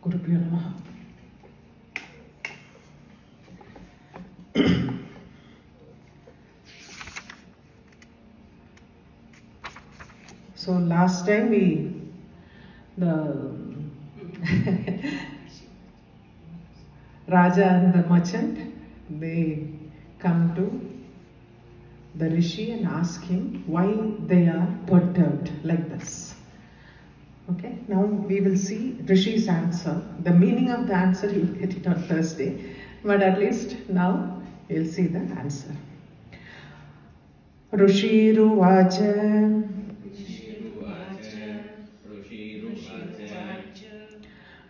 Gurubhyo Namaha. So last time the Raja and the merchant, they come to the Rishi and ask him why they are perturbed like this. Okay, now we will see Rishi's answer. The meaning of the answer you will get it on Thursday, but at least now you will see the answer. Rishiruvacha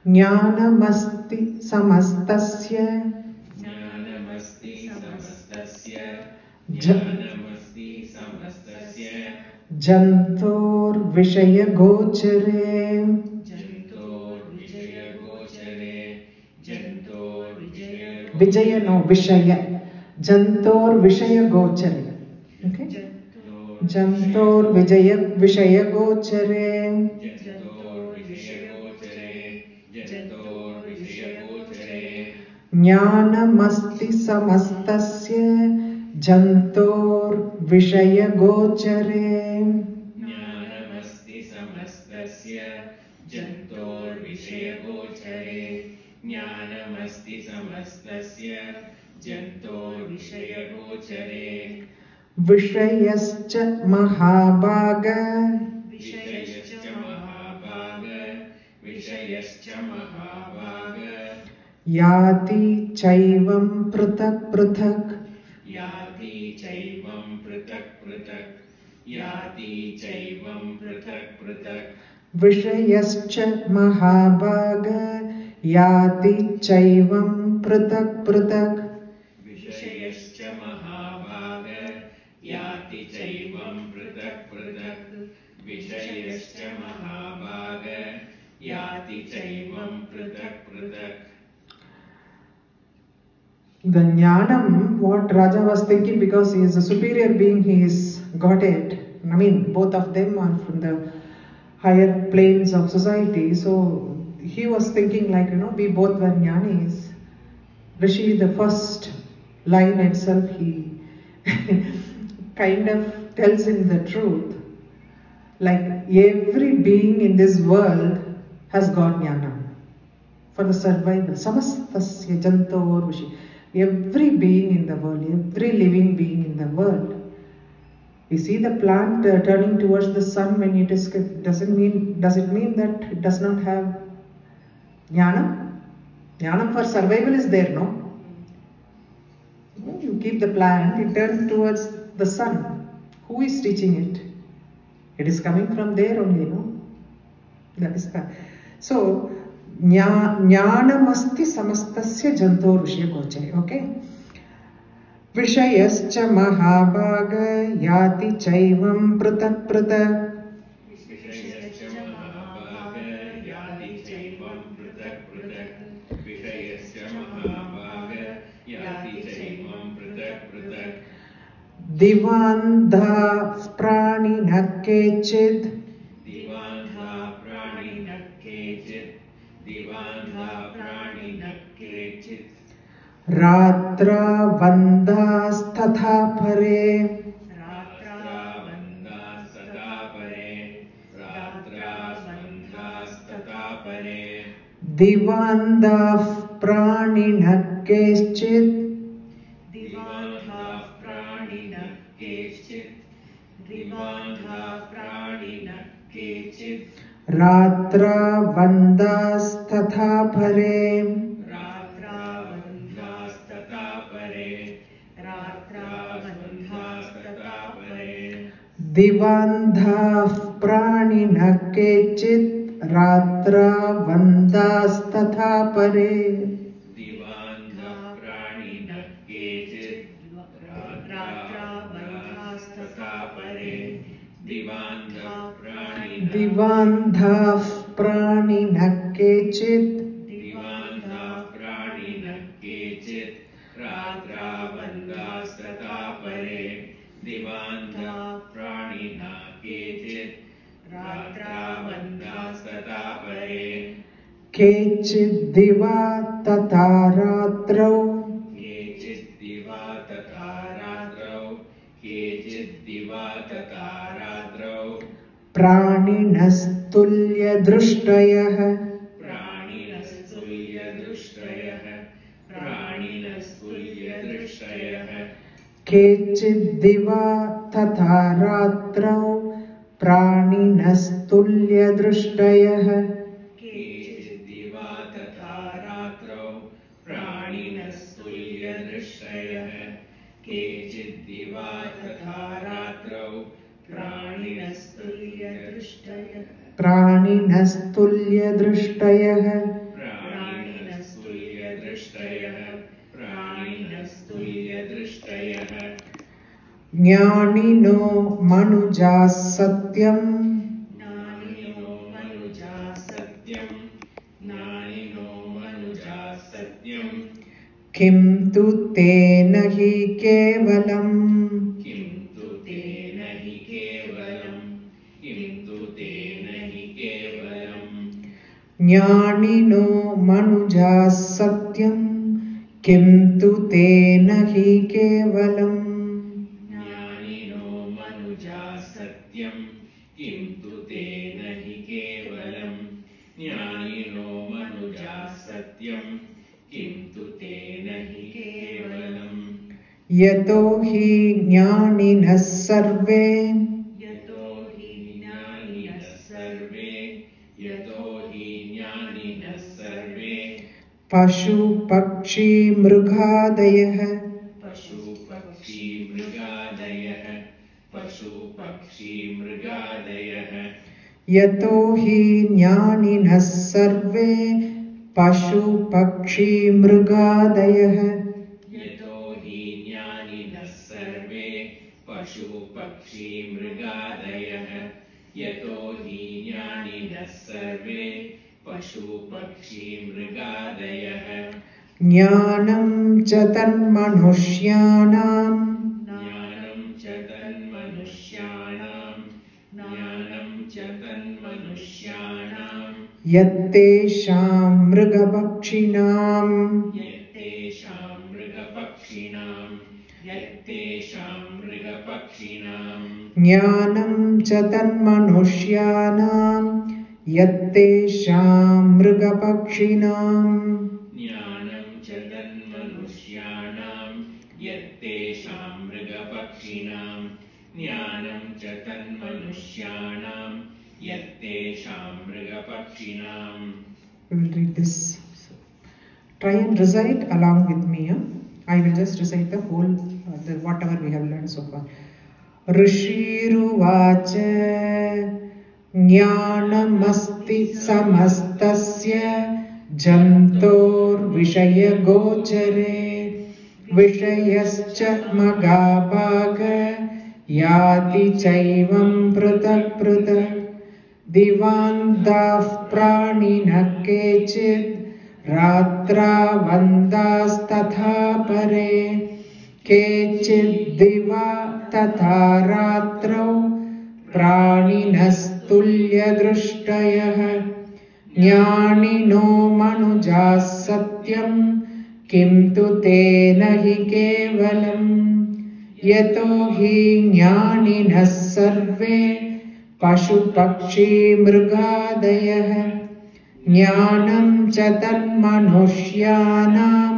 Jnanamasti samastasya Jantor Vishaya Gochare Vijaya no Vishaya Jantor Vishaya Gochare. Okay? Jantor Vishaya Gochare Jnanamasti samastasya Jantor Vishaya Gochare Vishayascha Mahabhaga Yati Chaivam Pratak Pratak Vishayascha Mahabhaga Yati Chaivam Pratak Pratak The Jnanam, what Raja was thinking, because he is a superior being, he is Godhead. I mean, both of them are from the higher planes of society. So he was thinking like, we both were Jnanis. Rishi, the first line itself, he kind of tells him the truth. Like every being in this world has got Jnana for the survival. Samastasya jantor vishi. Every being in the world, every living being in the world. You see the plant turning towards the sun when it is, does it mean that it does not have Jnana? Jnana for survival is there, no? You keep the plant, it turns towards the sun. Who is teaching it? It is coming from there only, no? That is that. So, Jnanamasti samastasya jantor vishaya gochare. Okay? Vishayascha mahabhaga yati chaivam pratak pratak. Divandha prani nakechid Ratra vandas tatha pare Divandha prani nakechid Ratra vandas tatha pare Divandha prani nakechit Ratra vandas tatha pare Divandha prani nakechit केचिद्दिवा तथा रात्रौ प्राणिनस्तुल्यदृष्टयः केचिद्दिवा तथा रात्रौ प्राणिनस्तुल्यदृष्टयः प्राणिनस्तुल्यदृष्टयः ज्ञानिनो मनुजाः सत्यम् किं तु तेन हि केवलम् ज्ञानिनो मनुजाः सत्यम् किं तु तेन हि केवलम् यतो हि ज्ञानिनः सर्वे पशु पक्षी मृगादयः यतो हि ज्ञानिनः सर्वे पशु पक्षी मृगादयः ज्ञानं च तन्मनुष्याणां यत्तेषां मृगपक्षिणां ज्ञानं च तन्मनुष्याणां यत्तेषां मृगपक्षिणां We will read this. Try and recite along with me. I will just recite the whole, whatever we have learned so far. ऋषिरुवाच ज्ञानमस्ति समस्तस्य जन्तोर्विषयगोचरे विषयश्च मगाभाग याति चैवं पृथक् पृथक् दिवान्ताः प्राणिनः केचित् रात्रावन्तास्तथा परे केचिद्दिवा तथा रात्रौ प्राणिनस्तुल्यदृष्टयः ज्ञानिनो मनुजाः सत्यम् किं तु तेन हि केवलम् यतो हि ज्ञानिनः सर्वे पशुपक्षी मृगादयः ज्ञानं च तन्मनुष्याणां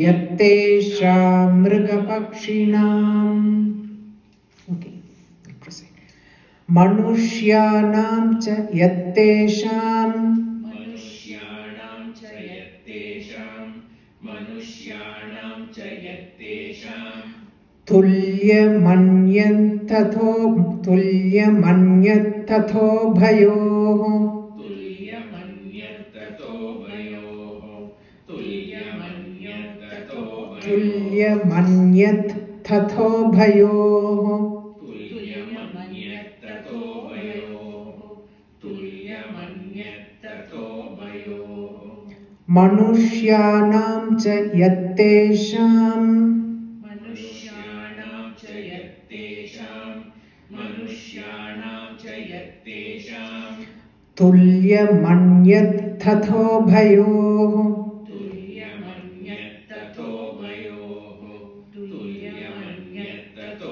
यत्तेषां मृगपक्षिणाम् मनुष्याणां च यत्तेषां तुल्यमन्यत्तथोभयोः मनुष्याणां च यत्तेषां तुल्यमन्यत्तथोभयोः तुल्यमन्यत् तथोभयोः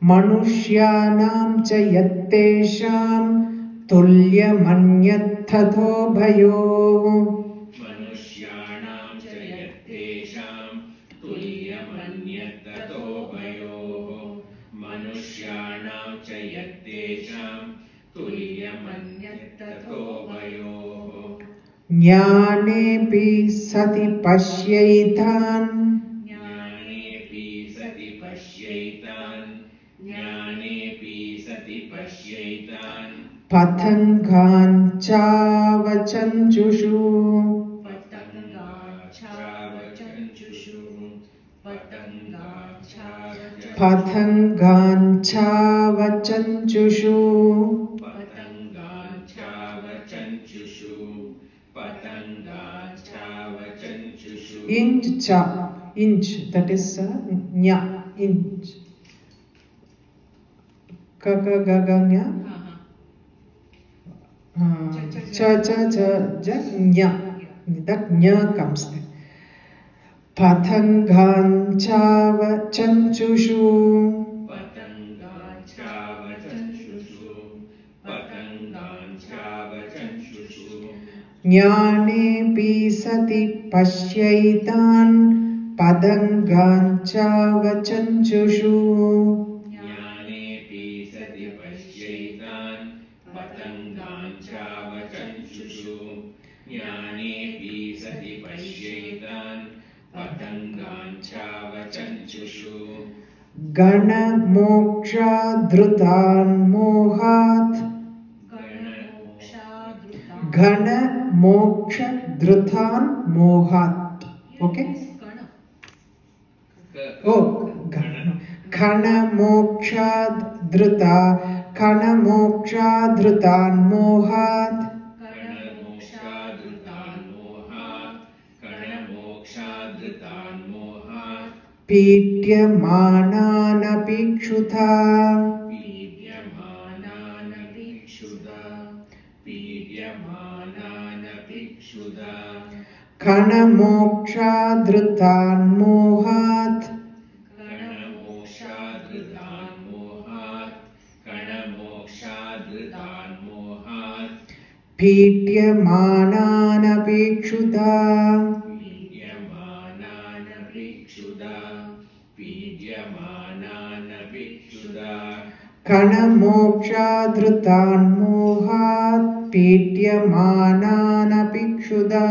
मनुष्याणां च यत्तेषां तुल्यमन्यत् तथोभयोः ज्ञानेऽपि सति पश्यैतान् पतङ्गान् चावचञ्चुषु पतङ्गान् चावचञ्चुषु inch that is nya inch kakagaganya cha nya that nya comes there patangan chava chanchushu ज्ञानेऽपि सति पश्यैतान् पतङ्गान् चावचञ्चुषु गणमोक्षाधृतान् मोहात् घनमोक्षधृतान् मोहात् okay oh घनमोक्षाधृतान् मोहात् पीड्यमानानपि क्षुधा घनमोक्षाधृतान् मोहात् पीड्यमानानपि क्षुधा घनमोक्षाधृतान् मोहात् पीड्यमानानपि क्षुधा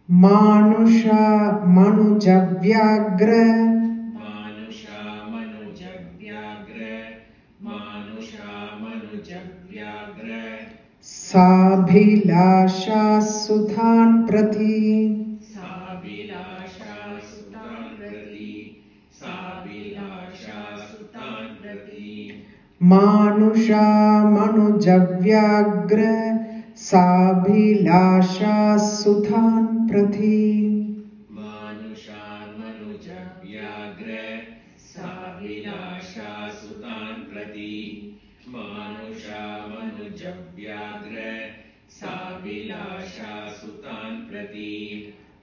मानुषा मनुजव्याघ्र साभिलाषा सुतान् प्रति मानुषा मनुजव्याघ्र साभिलाषा सुतान् प्रति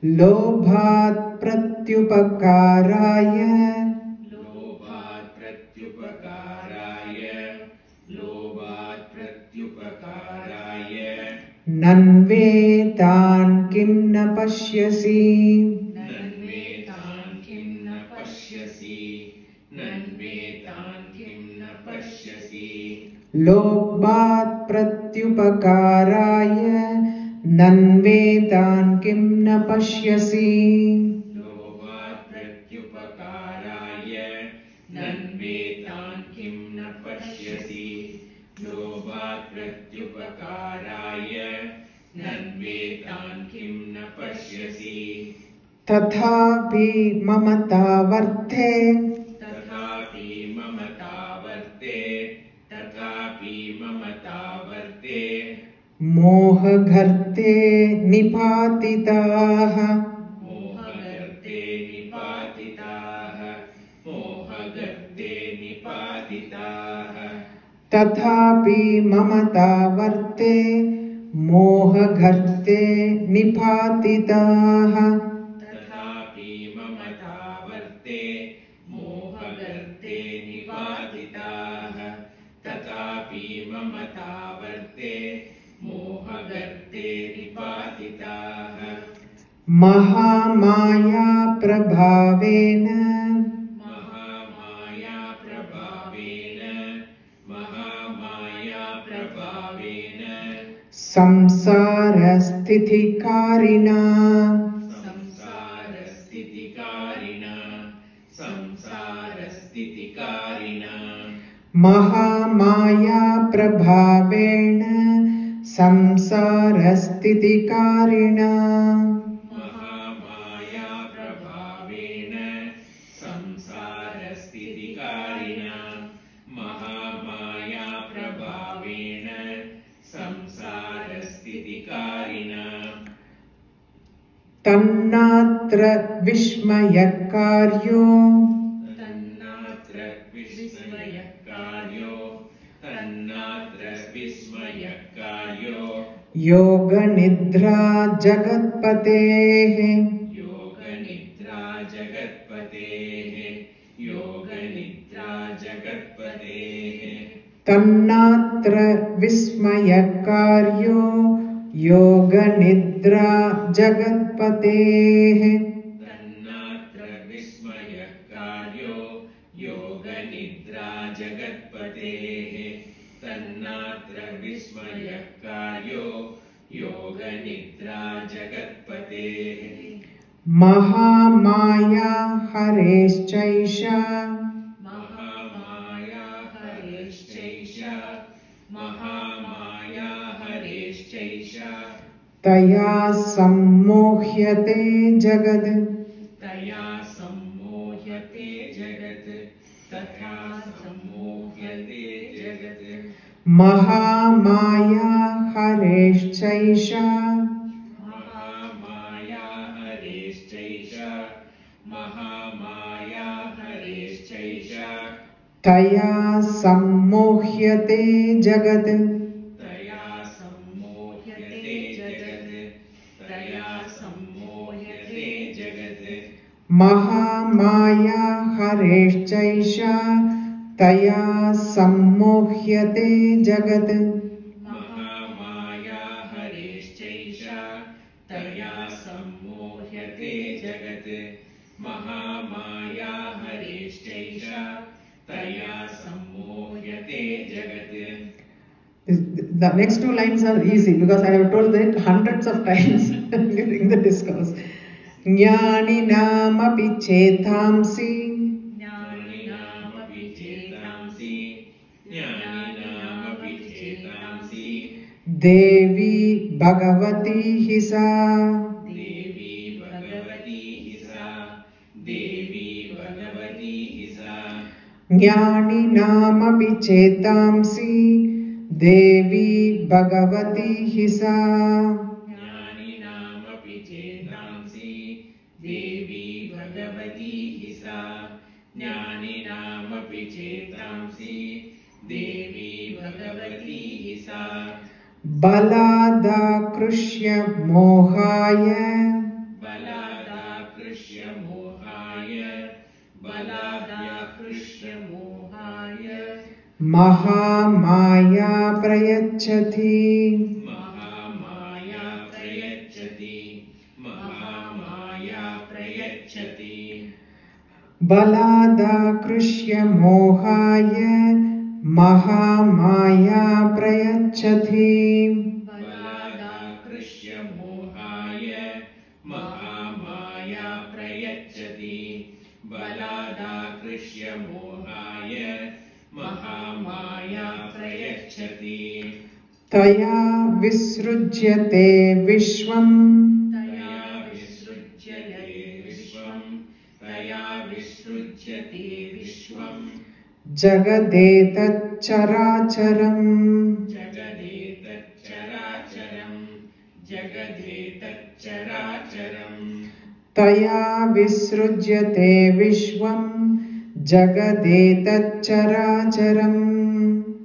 लोभात् प्रत्युपकाराय नन्वेतान् किं न पश्यसि लोभात् प्रत्युपकाराय नन्वेतान् किं न पश्यसि तथापि ममतावर्ते मोहघर्ता मोहगर्ते निपातिताः मोहगर्ते निपातिताः मोहगर्ते निपातिताः तथापि ममता वर्ते मोहगर्ते निपातिताः तथापि ममता वर्ते मोहगर्ते निपातिताः तथापि ममता वर्ते मोहगर्ते निपातिताः महामाया प्रभावेन महामाया प्रभावेन संसारस्थितिकारिणा संसारस्थितिकारिणा महामाया प्रभावेण संसारस्थितिकारिणा महामाया प्रभावेन संसारस्थितिकारिणा महामाया प्रभावेन संसारस्थितिकारिणा तन्नात्र विस्मयकार्यो योगनिद्रा जगत्पतेः तन्नात्र विस्मयकार्यो योगनिद्रा जगत्पतेः तन्नात्र विस्मयकार्यो योगनिद्रा जगत्पतेः तन्नात्र विस्मयकार्यो योगनिद्रा जगत्पतेः महामाया हरेश्चैषा महामाया हरेश्चैष तया सम्मोह्यते जगत् तया सम्मोह्यते जगत् तथा सम्मोह्यते जगत् महामाया हरेश्चैषा महामाया हरेश्चैष महामाया हरेश्चैष तया सम्मोह्यते जगत् तया सम्मोह्यते जगत् तया सम्मोह्यते जगत् महामाया हरेश्चैषा तया सम्मोह्यते जगत् महामाया हरेश्चैष तया सम्मोह्यते जगत् महामाया हरेश्चैष तया सम्मोह्यते जगत्. The next two lines are easy because I have told it hundreds of times during the discourse. Jnaninaamapi chetamsi ज्ञानिनामपि चेतांसि ज्ञानिनामपि चेतांसि देवी भगवती हि सा देवी भगवती हि सा देवी भगवती हि सा ज्ञानिनामपि चेतांसि देवी भगवती हि सा ज्ञानिनामपि चेतांसि देवी भगवती हि सा ज्ञानिनामपि चेतांसि देवी भगवती हि सा बलादाकृष्य मोहाय बलादाकृष्य मोहाय बलादाकृष्य मोहाय महामाया प्रयच्छति महामाया प्रयच्छति महामाया प्रयच्छति बलादाकृष्य मोहाय महामाया प्रयच्छति बलादाकृष्य मोहाय महामाया प्रयच्छति बलादाकृष्य मोहाय महामाया प्रयच्छति तया विसृज्यते विश्वम् तया विसृज्यते विश्वम् तया विसृज्यते विश्वम् जगदेतच्चराचरम् जगदेतच्चराचरम् जगदेतच्चराचरम् तया विसृज्यते विश्वं जगदेतच्चराचरम्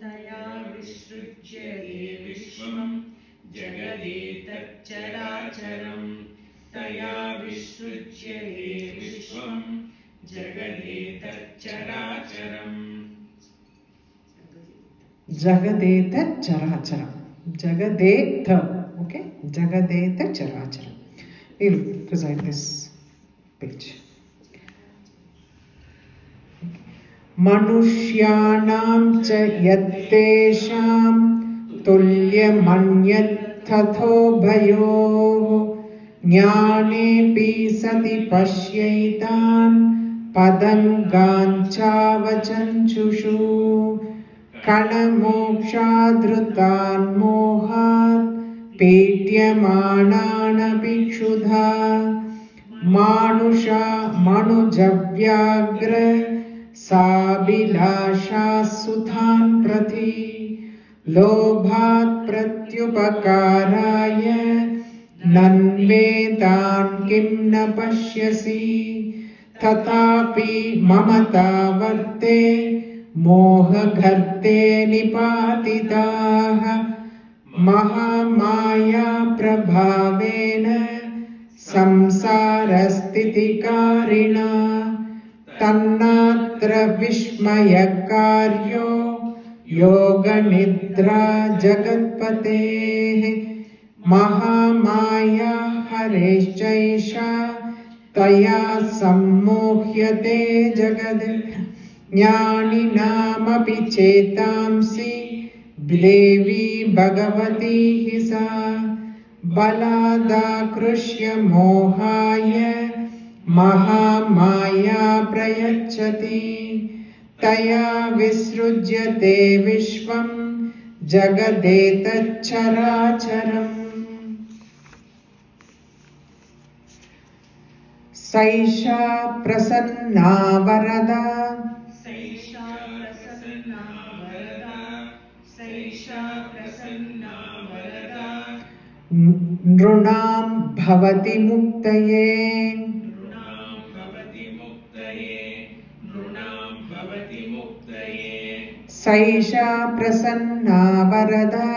तया विसृज्यते विश्वं जगदेतच्चराचरम् तया विसृज्यते विश्वं जगदेतच्चराचरम् Jagadeetacharacharam. Jagadetha. Okay? Jagadetacharacharam. We'll recite this page. Manushyanam cha yattesham tulyamanyat tatho bhayoh jnanepi sati pashyaitan padanganchavacanchushu Kanamokshadrutan mohat petyamanaanapiksudha manujavyagra sabilasha suthan prathi lobhat pratyupakaraya nanvedan kim na pashyasi tatapi mamatavarte मोहघर्ते निपातिताः Mahamaya प्रभावेन संसारस्थितिकारिणा तन्नात्र विस्मयकार्यो योगनिद्रा जगत्पतेः Mahamaya हरेश्चैषा तया सम्मोह्यते जगत् ज्ञानिनामपि चेतांसि देवी भगवती हि सा बलादाकृष्य मोहाय महामाया प्रयच्छति तया विसृज्यते विश्वं जगदेतच्चराचरम् सैषा प्रसन्ना वरदा नृणां भवति मुक्तये सैषा प्रसन्ना वरदा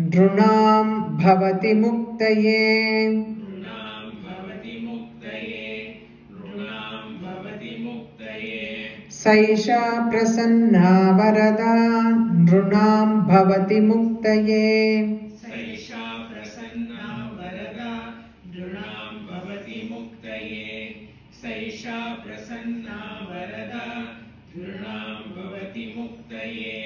नृणां भवति मुक्तये सैषा प्रसन्ना वरदा नृणां भवति मुक्तये सैषा प्रसन्ना वरदा नृणां भवति मुक्तये सैषा प्रसन्ना वरदा नृणां भवति मुक्तये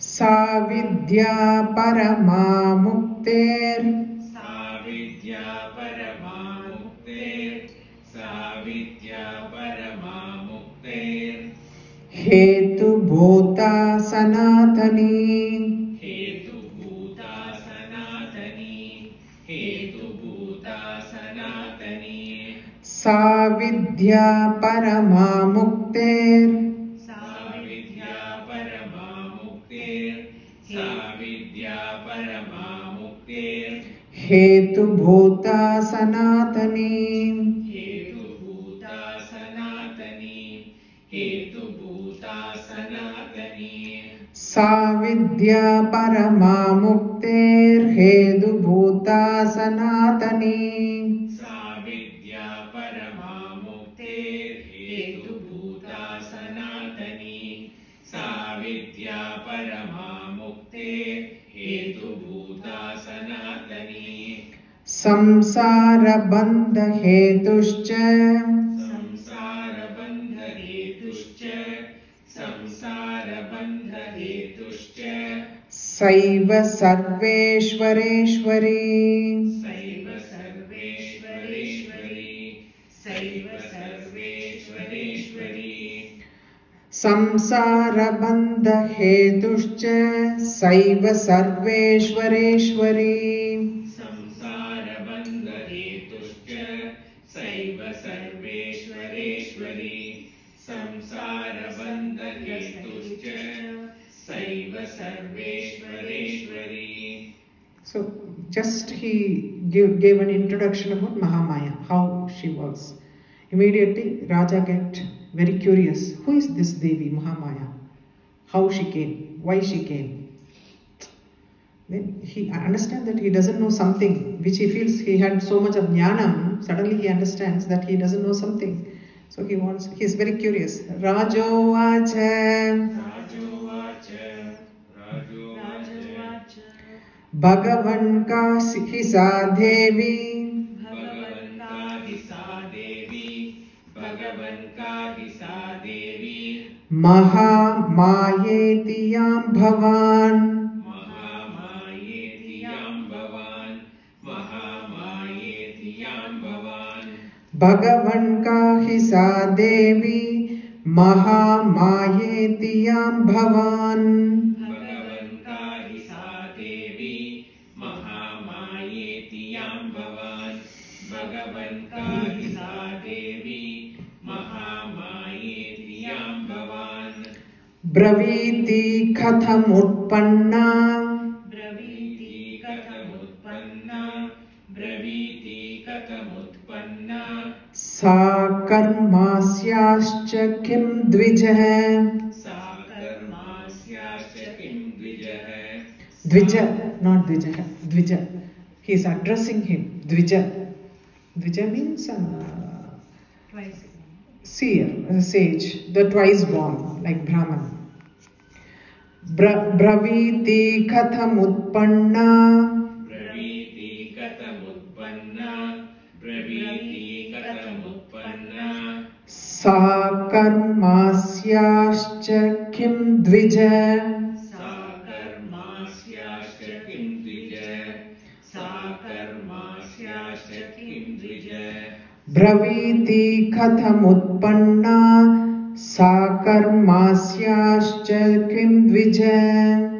सा विद्या परमा मुक्तेर् सा विद्या परमा मुक्तेर् सा विद्या परमा मुक्तेर् हेतुभूता सनातनी हेतुभूता सनातनी हेतुभूता सनातनी सा विद्या परमा मुक्तेर् सा विद्या परमा मुक्तेर् सा विद्या परमा मुक्तेर् हेतुभूता सनातनी हेतुभूता सनातनी हेतुभूता सनातनी सा विद्या परमा मुक्तेर्हेतुभूता सनातनी सा विद्या परमा मुक्तेर्हेतुभूता सनातनी सा विद्या परमा मुक्तेर्हेतुभूता सनातनी संसारबन्धहेतुश्च संसारबन्धहेतुश्च सैव सर्वेश्वरेश्वरी सैव सर्वेश्वरेश्वरी सैव सर्वेश्वरेश्वरी संसारबन्धहेतुश्च सैव सर्वेश्वरेश्वरी संसारबन्धहेतुश्च सैव सर्वेश्वरेश्वरी संसारबन्धहेतुश्च Sarveshwareswari. So just he gave an introduction about Mahamaya, how she was. Immediately Raja get very curious. Who is this Devi Mahamaya? How she came? Why she came? Then he understands that he doesn't know something which he feels he had so much of jnanam. Suddenly he understands that he doesn't know something. So he is very curious. Rajovacha Bhagavan ka hi sa devi Maha Mayetiyam Bhavan Bhagavan ka hi sa devi Maha Mayetiyam Bhavan Braviti katham utpanna Sa karmasyascha kim dvijah Dvija, not Dvija, Dvija. He is addressing him, Dvija. Dvija means seer, sage, the twice born, like Brahman. Braviti katham utpanna Sa karmasyascha kim dvija Braviti katham utpanna Sa karmasyascha kim dvija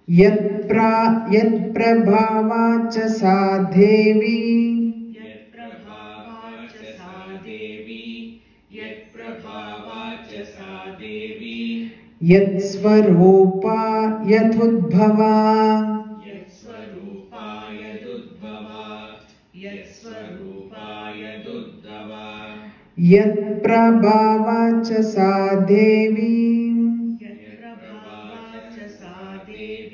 Yat prabhava cha sa devi Yat svarupa yadudbhava Yat prabhava cha sa devi Yat svarupa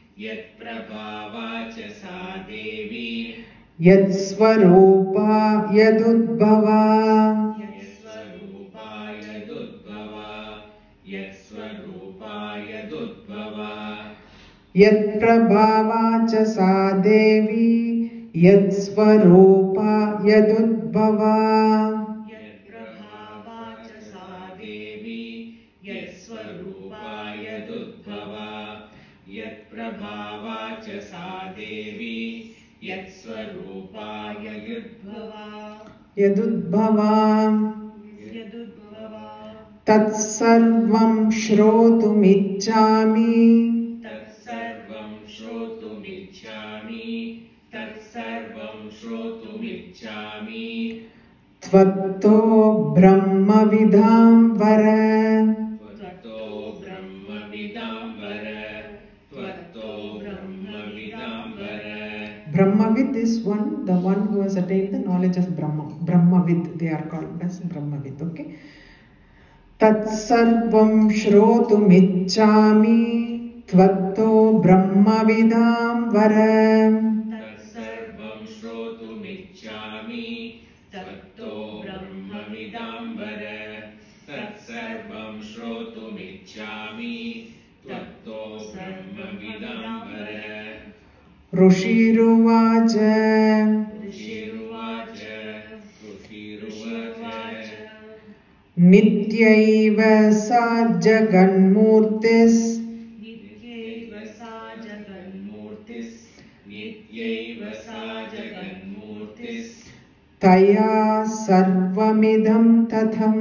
yadudbhava Yat prabhava cha sa devi Yat svarupa yadudbhava Yadudbhava Tat sarvam shrotumicchami Tvatto brahma vidham vara Brahmavid is the one who has attained the knowledge of Brahma. Brahmavid, they are called as Brahmavid, okay? Tat sarvam shrotumicchami Tvatto brahmavidam vara Rushiruvacha Nityaiva sa jaganmurtis Taya sarvamidam tatham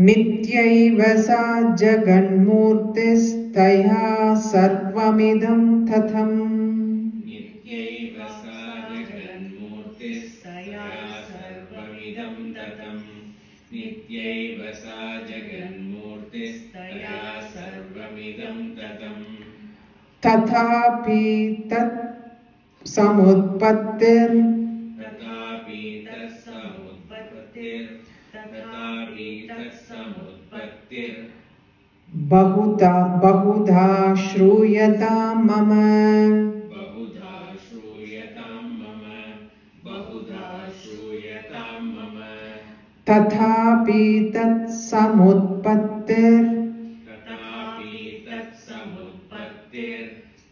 नित्यैव सा जगन्मूर्तिस्तया सर्वमिदं तथम् नित्यैव सा जगन्मूर्तिस्तया सर्वमिदं ततम् नित्यैव सा जगन्मूर्तिस्तया सर्वमिदं ततम् तथापि तत् समुत्पत्तिर्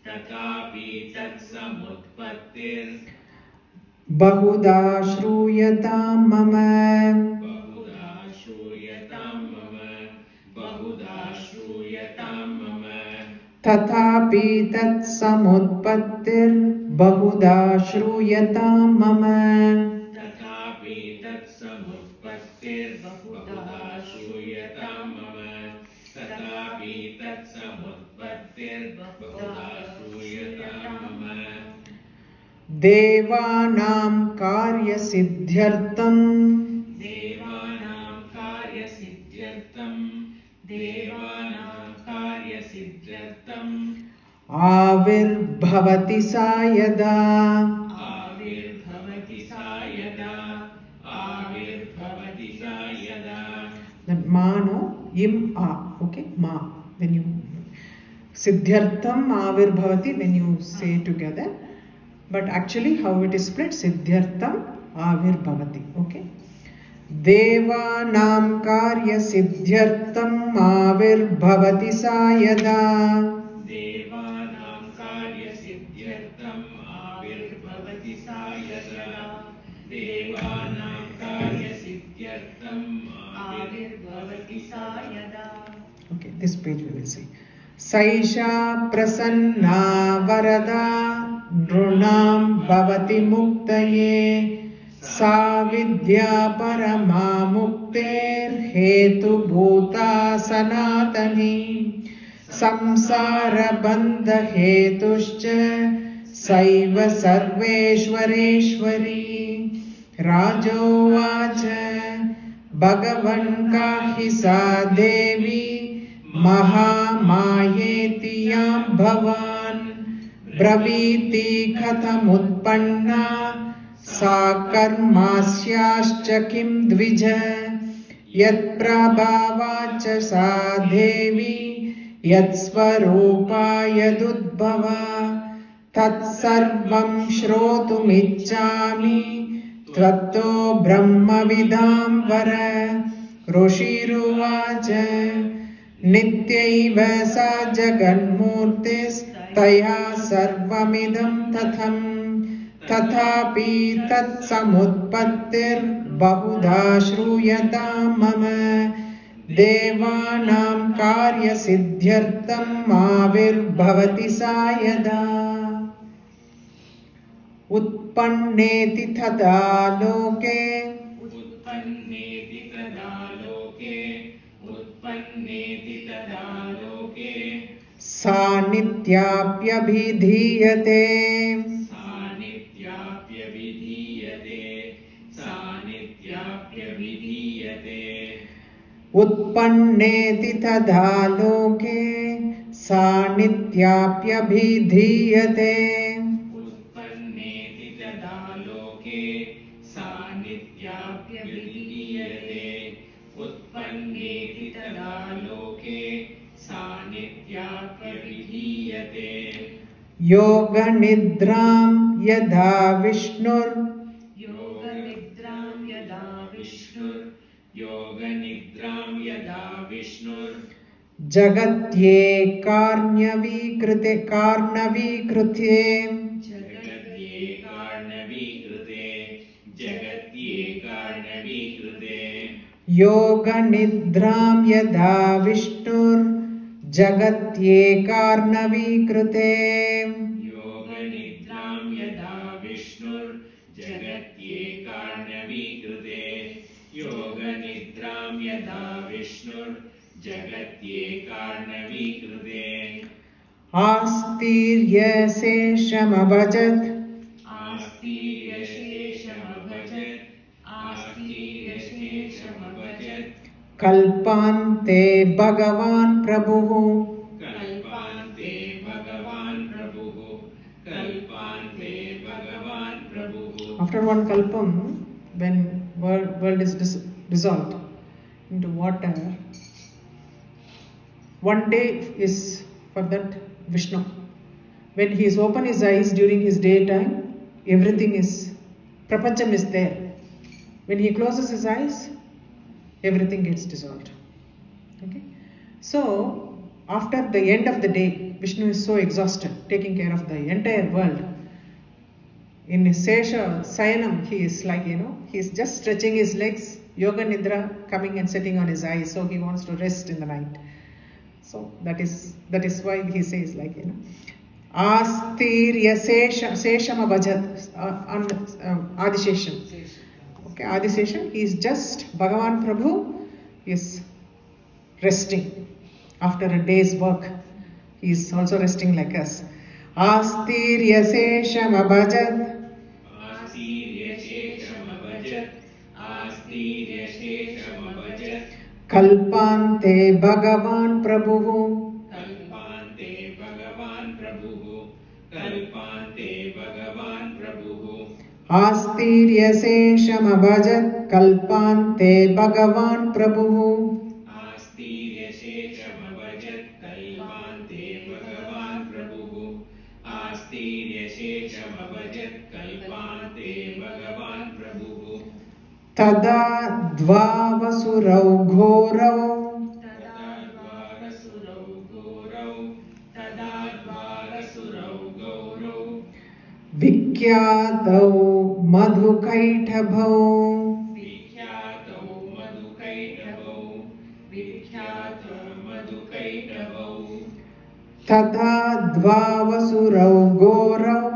तथापि तत्समुत्पत्तिर् बहुधा श्रूयतां मम बहुधा श्रूयतां मम तथापि तत् समुत्पत्तिर् बहुधा श्रूयतां मम तथापि तत् समुत्पत्तिर् बहुधा श्रूयतां मम देवानां कार्यसिद्ध्यर्थम् आविर्भवति सा यदा that ma no im a okay ma when you siddhyartham avirbhavati when you say together but actually how it is split siddhyartham avirbhavati okay devanam karya siddhyartham avirbhavati sa yada okay this page we will see saisha prasanna varada nrunam bhavati muktaye sa vidya parama mukter hetu bhuta sanatani samsara bandha hetuscha saiva sarveshwareshwari rajovacha Bhagavan kahi sa devi mahamayeti yam bhavan braviti kathamutpanna sa karmasyascha kim dvija yat prabhavacha sa devi yat svarupa yadudbhava tat sarvam shrotumichchami Tvatto brahmavidam vara Roshiruvacha Nityaiva sa jaganmurtis Taya sarvamidam tatham Tathapi tat samutpattir Bahudha shruyatam mama Devanam karya siddhyartam Avirbhavati sa yada उत्पन्नेति तदा लोके सा नित्याप्यभिधीयते उत्पन्नेति तदा लोके सा नित्याप्यभिधीयते योग निद्रां यदा विष्णुर जगत्येकार्णवीकृते योग निद्रां यदा विष्णुर जगत्येकार्णवीकृते जगत्येकार्णवीकृते आस्तीर्यशेषमभजत् आस्तीर्यशेषमभजत् कल्पान्ते भगवान् प्रभुः कल्पान्ते भगवान् प्रभुः कल्पान्ते भगवान् प्रभुः After one kalpam, when world is dissolved into water, one day is for that Vishnu. When he is open his eyes during his daytime, everything is, prapancham is there. When he closes his eyes, everything gets dissolved. Okay? So, after the end of the day, Vishnu is so exhausted, taking care of the entire world. In his Sesha Sayanam, he is like, he is just stretching his legs, Yoga Nidra coming and sitting on his eyes, so he wants to rest in the night. So that is why he says like, Astirya Sesham Abhajat, Adishesham. Okay, Adishesham, he is just, Bhagavan Prabhu is resting after a day's work. He is also resting like us. Astirya Sesham Abhajat. Kalpante Bhagavan Prabhu. Kalpante Bhagavan Prabhu. Kalpante Bhagavan Prabhu. Astirya Sesham Abhajat Kalpante Bhagavan Prabhu. Astirya Sesham Abhajat Kalpante Bhagavan Prabhu. Astirya Sesham Abhajat Kalpante Bhagavan Prabhu. Tada Dvavasurau Ghorau. Vikhyatau Madhukaitabhau. Tada Dvavasurau Ghorau.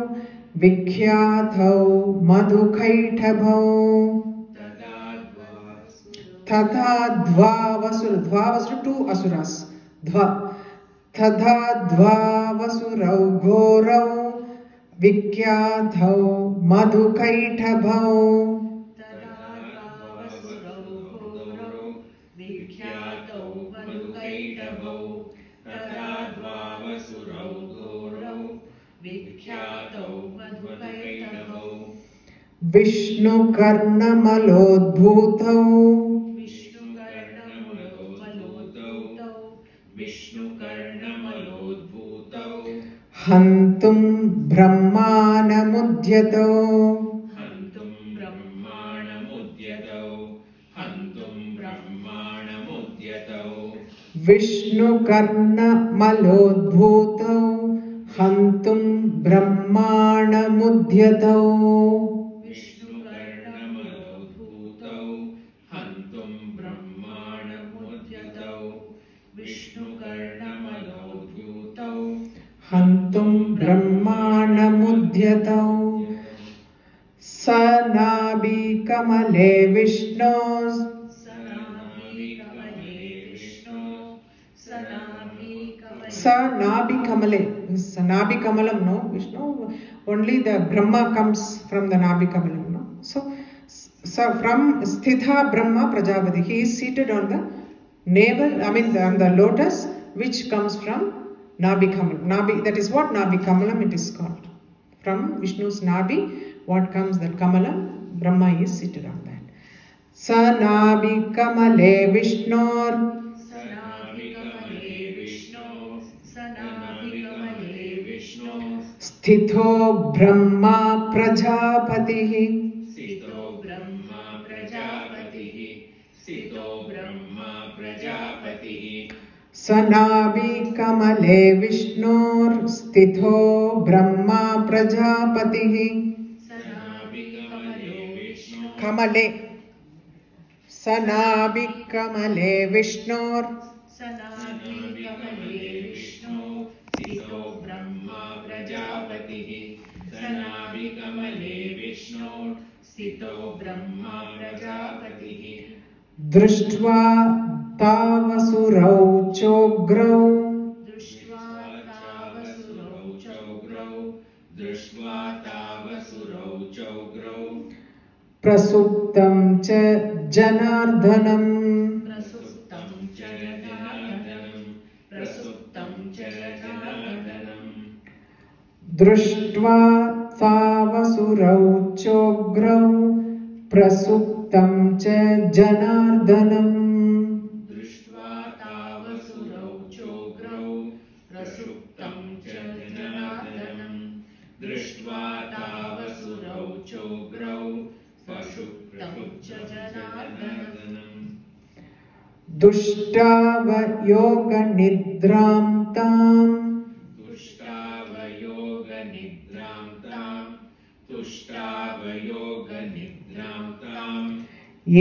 Vikhyatau Madhukaitabhau. Tadha Dvavasura, two asuras. Tadha Dvavasurau Ghorau. Vikhyatau Madhukaitabhau. Vishnu Karnamalodbhutau. Hantum Brahmanamudyatau. Vishnu Karnamalodbhutau. Hantum Brahmanamudyatau. Hantum Brahmanamudyatau. Sanabi Kamale Vishnu. Sanabi Kamale. Sanabi Kamalam, no, Vishnu. Only the Brahma comes from the Nabi Kamalam, no. So from Sthitha Brahma Prajapati, he is seated on the navel, on the lotus, which comes from Nabi Kamalam. Nabi, that is what Nabi Kamalam it is called. From Vishnu's Nabi, what comes that Kamalam, Brahma is seated on that. Sa Nabi Kamale Vishnor. Sthito Brahma Prajapatihi. Sanabi Kamale Vishnor. Sthito Brahma Prajapatihi. Kamale. Sanabi Kamale Vishnor. Drishtva तावसुरौ चोग्रौ प्रसुप्तं च जनार्दनम् दृष्ट्वा तावसुरौ चोग्रौ प्रसुप्तं च जनार्दनम् दुष्टावयोगनिद्रां ताम्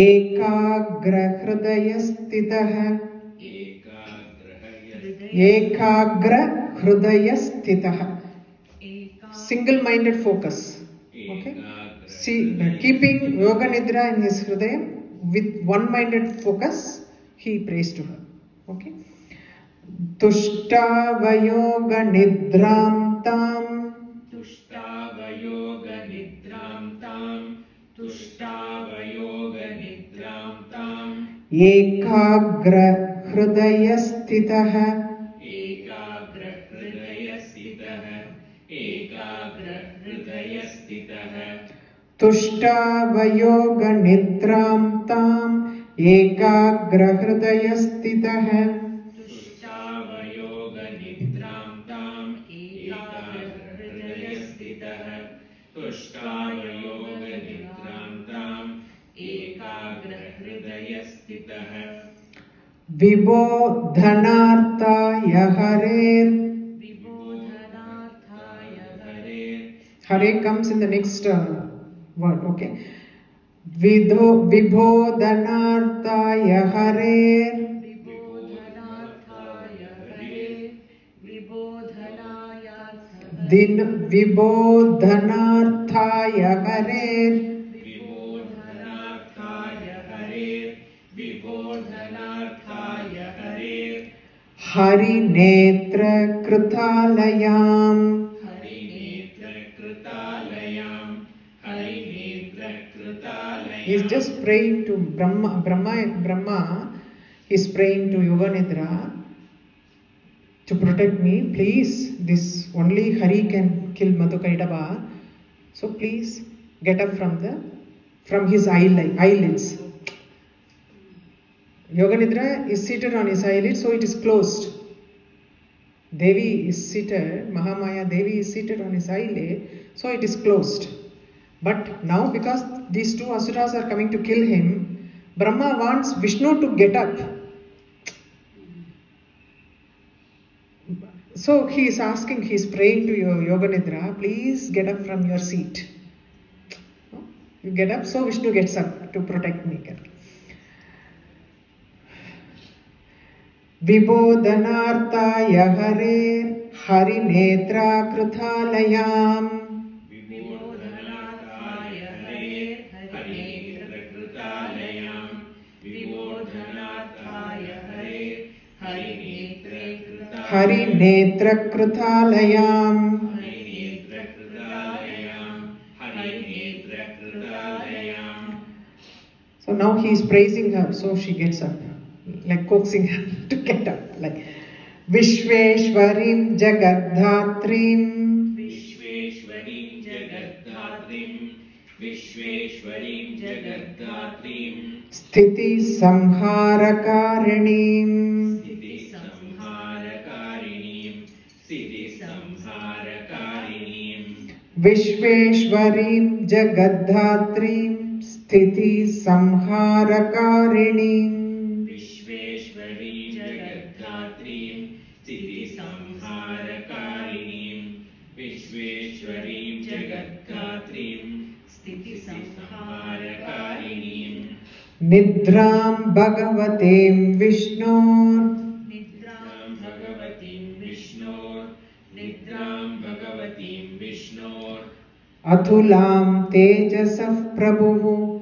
एकाग्रहृदयस्थितः single-minded focus. Okay. See, keeping yoga nidra in his hridayam with one-minded focus, he prays to her. Okay. Tushtavayoga nidram tam ekagra hridayasthitah तुष्टावयोगा निद्रां ताम् एकाग्रहृदयस्थितः विबोधनार्थाय हरेर्. Hare comes in the next word, okay? Vibodhanarthaya Hare. Vibodhanarthaya Hare. Hari Netra Kritalayam. He is just praying to Brahma is praying to Yoga Nidra to protect me. Please, this only Hari can kill Madhukaitava. So please get up from his eyelids. Yoga Nidra is seated on his eyelids, so it is closed. Devi is seated, Mahamaya Devi is seated on his eyelid, so it is closed. But now, because these two asuras are coming to kill him, Brahma wants Vishnu to get up. So he is praying to Yoga Nidra, please get up from your seat. You get up, so Vishnu gets up to protect me. Vibodhanarthaya Hare Hari Netra Kritalayam. Hari Netra Kritalayam. So now he is praising her, so she gets up, like coaxing her to get up, like Vishveshwarim Jagadhatrim. Sthiti Samharakaarinim. Vishveshwarim Jagadhatrim Sthiti Samharakaarinim. Nidram Bhagavatim Vishnor. Atulam Tejasaf Prabhu.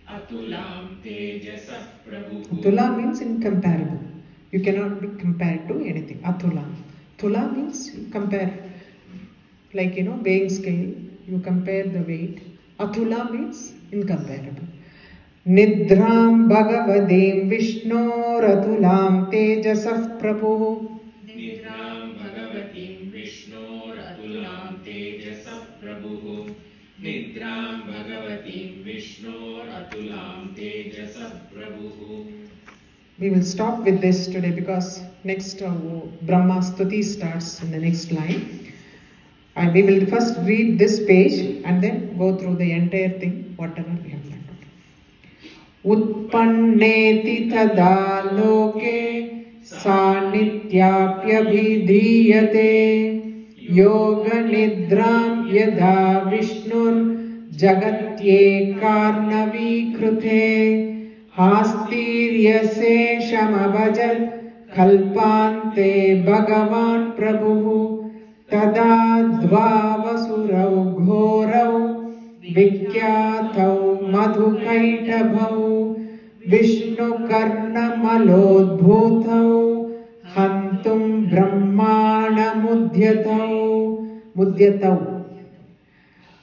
atulam tejasah prabhuः. Atula means incomparable. You cannot be compared to anything. Atula. Tula means you compare, like weighing scale. You compare the weight. Atula means incomparable. Nidram Bhagavadim Vishnor Tejasah Prabhu. Nidram Bhagavatim Vishnor atulam tejasah prabhuः. Nidram Bhagavatim Vishnor atulam tejasah prabhuः. We will stop with this today because next Brahma Stuti starts in the next line. And we will first read this page and then go through the entire thing, whatever we have learned. Utpanneti tada loke sanityapyabhidriyate yoga nidram yada vishnur jagatye karnavikrute hastirya shamabhajat kalpante bhagavan prabhu tada dvavasurau ghorau vikyatau madhukaitabhau vishnu karnamalodbhutau hantum brahmana mudyatau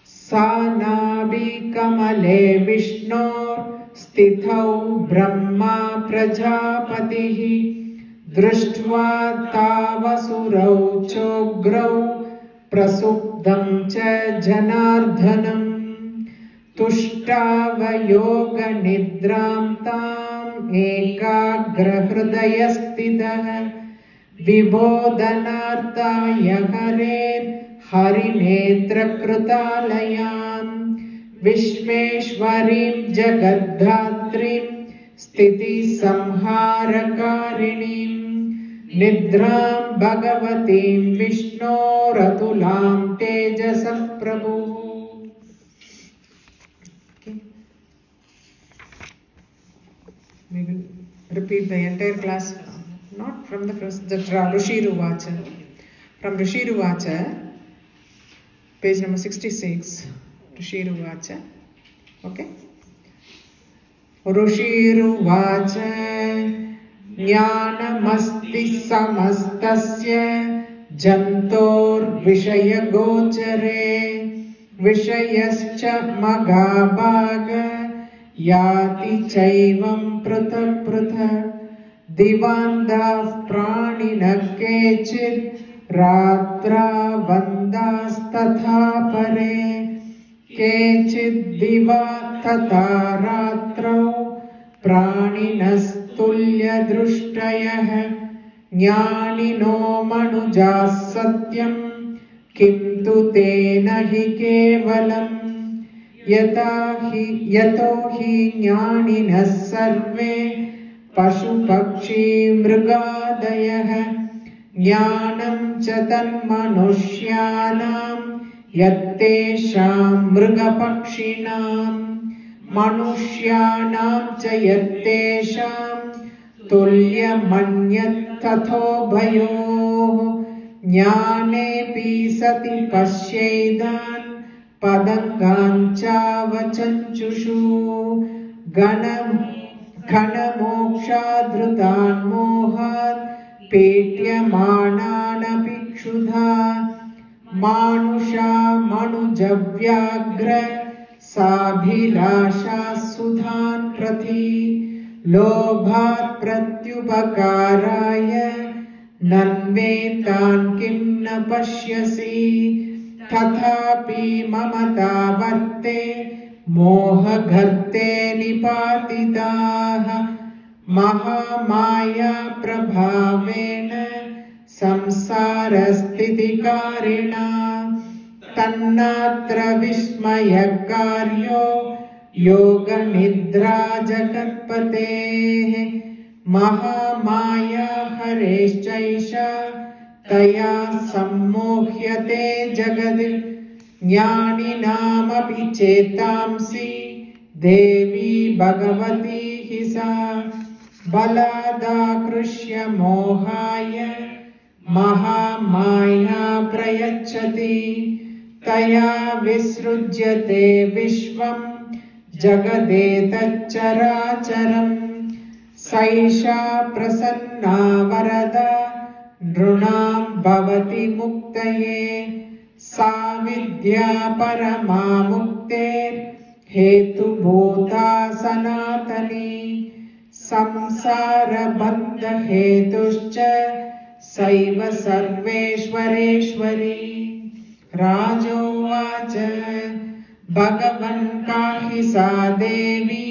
sanabi kamale vishnor stithau brahma prajapatihi दृष्ट्वा तावसुरौ चोग्रौ प्रसुप्तं च जनार्दनं तुष्टावयोगनिद्रां ताम् एकाग्रहृदयस्थितः विबोधनार्थाय हरिनेत्रकृतालयां विश्वेश्वरीं जगद्धात्रीं स्थितिसंहारकारिणीं निद्रां भगवतीं विष्णोरतुलां तेजसः प्रभुः. Okay. We will repeat the entire class, not from the first, the Rishiruvacha. From Rishiruvacha, page number 66, Rishiruvacha. Okay. Rishiruvacha ज्ञानमस्ति समस्तस्य जन्तोर्विषयगोचरे विषयश्च महाभाग याति चैवं पृथक् पृथक् दिवान्दाः प्राणिनः केचित् रात्रावन्दास्तथा परे केचित् दिवा तथा रात्रौ प्राणिनस्तुल्यदृष्टयः ज्ञानिनो मनुजाः सत्यं किन्तु तेन हि केवलम् यतो हि ज्ञानिनः सर्वे पशुपक्षी मृगादयः ज्ञानं च तन्मनुष्याणां यत्तेषां मृगपक्षिणां मनुष्याणां च यत्तेषां तुल्यमन्यत्तथोभयोः ज्ञानेऽपि सति पश्येदान् पदङ्गां चावचञ्चुषु घनमोक्षाधृतान् मोहात् पेट्यमानानपि क्षुधा मानुषा मनुजव्याघ्र साभिलाषा सुधान् प्रति लोभात् प्रत्युपकाराय नन्वेतान् किं न पश्यसि तथापि ममता वर्ते मोहगर्ते निपातिताः महामाया प्रभावेन संसारस्थितिकारिणा तन्नात्र विस्मयकार्यो योगनिद्रा जगत्पतेः महामाया हरेश्चैषा तया सम्मोह्यते जगद् ज्ञानिनामपि चेतांसि देवी भगवती हि सा बलादाकृष्य मोहाय महामाया प्रयच्छति तया विसृज्यते विश्वं जगदेतच्चराचरम् सैषा प्रसन्ना वरदा नृणां भवति मुक्तये सा विद्या परमा मुक्तेर् हेतुभूता सनातनी संसारबन्धहेतुश्च सैव सर्वेश्वरेश्वरी। राजोवाच भगवन् काहि सा देवी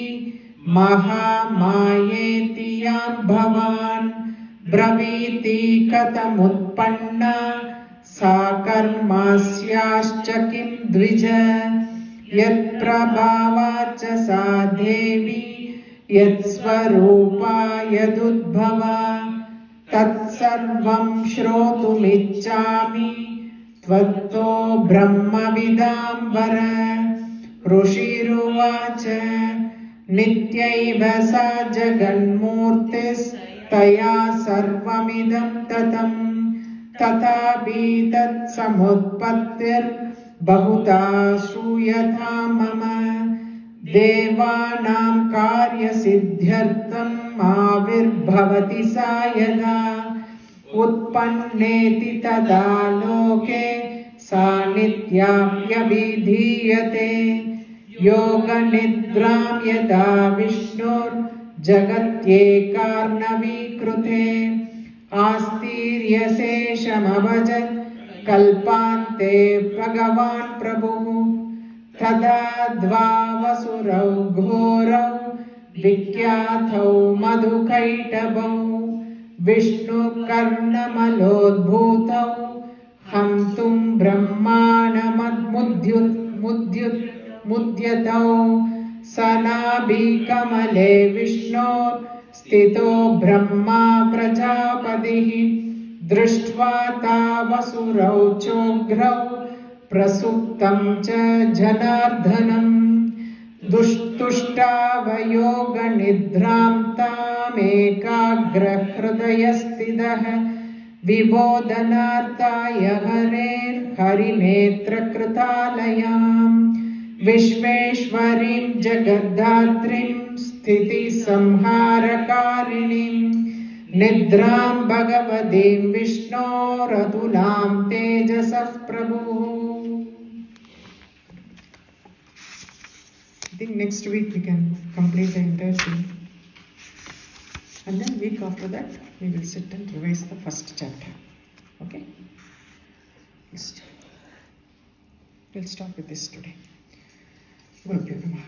महामायेति यां भवान् ब्रवीति कथमुत्पन्ना सा कर्मास्याश्च किं द्विज यत्प्रभावाच्च सा देवी यत्स्वरूपा यदुद्भवा तत्सर्वं श्रोतुमिच्छामि त्वत्तो ब्रह्मविदाम्बर। ऋषिरुवाच नित्यैव सा जगन्मूर्तिस्तया सर्वमिदं ततं तथापि तत्समुत्पत्तिर्बहुधा श्रूयता मम देवानां कार्यसिद्ध्यर्थम् आविर्भवति सा यदा उत्पन्नेति तदा लोके सा नित्याप्यभिधीयते योगनिद्रां यदा विष्णुर्जगत्येकार्णवीकृते आस्तीर्यशेषमभजत् कल्पान्ते भगवान् प्रभुः तदा द्वावसुरौ घोरौ विख्यातौ मधुकैटभौ विष्णुकर्णमलोद्भूतौ हन्तुं ब्रह्माणमुद्यतौ सनाभिकमले विष्णोर्स्थितो ब्रह्मा प्रजापतिः दृष्ट्वा तावसुरौ चोग्रौ प्रसुप्तं च जनार्दनम् दुष्टुष्टावयोगनिद्रां तामेकाग्रहृदयस्थितः विबोधनार्थाय हरिनेत्रकृतालयां विश्वेश्वरीं जगद्धात्रीं स्थितिसंहारकारिणीं निद्रां भगवतीं विष्णोरतुलां तेजसः प्रभुः। I think next week we can complete the entire thing, and then week after that we will sit and revise the first chapter. Okay? We'll stop with this today. Guru Purnama.